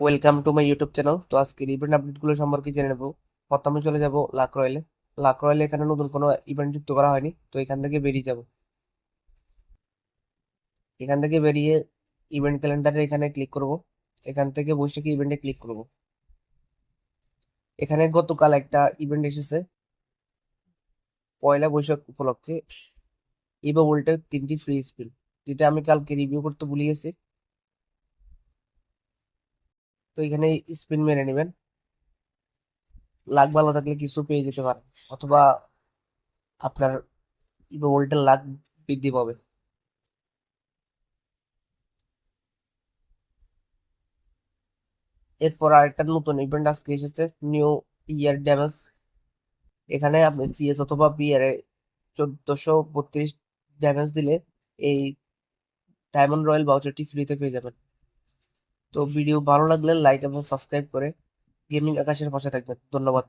Welcome to my YouTube channel. তো আজকের event আপডেটগুলো সম্পর্কে জেনে নেব। প্রথমে চলে যাব লাক রয়েলে। লাক রয়েলে এখানে নতুন কোনো ইভেন্ট যুক্ত করা হয়নি, তো এখান থেকে বেরিয়ে যাব। এখান থেকে বেরিয়ে ইভেন্ট ক্যালেন্ডারে এখানে ক্লিক করব। এখান থেকে বৈশাখী ইভেন্টে ক্লিক করব। এখানে গতকাল একটা ইভেন্ট এসেছে পয়লা বৈশাখ উপলক্ষে। ইভো ভোল্টের 3টি ফ্রি স্পিন, যেটা আমি কালকে রিভিউ করতে ভুলে গেছি। তো এখানে স্পিন মেরে নেবেন। লাক ভালো থাকলে কিছু পেয়ে যেতে পারেন, অথবা আপনার ইভো ভোল্টের লাক বৃদ্ধি পাবে। এরপর আরেকটা নতুন ইভেন্ট আজকে এসেছে, নিউ ইয়ার ড্যামেজ। এখানে আপনি সিএস অথবা বিআর এ 1432 ড্যামেজ দিলে এই ডায়মন্ড রয়্যাল ভাউচারটি ফ্রিতে পেয়ে যাবেন। তো ভিডিও ভালো লাগলে লাইক এবং সাবস্ক্রাইব করে গেমিং আকাশের পাশে থাকবেন। ধন্যবাদ।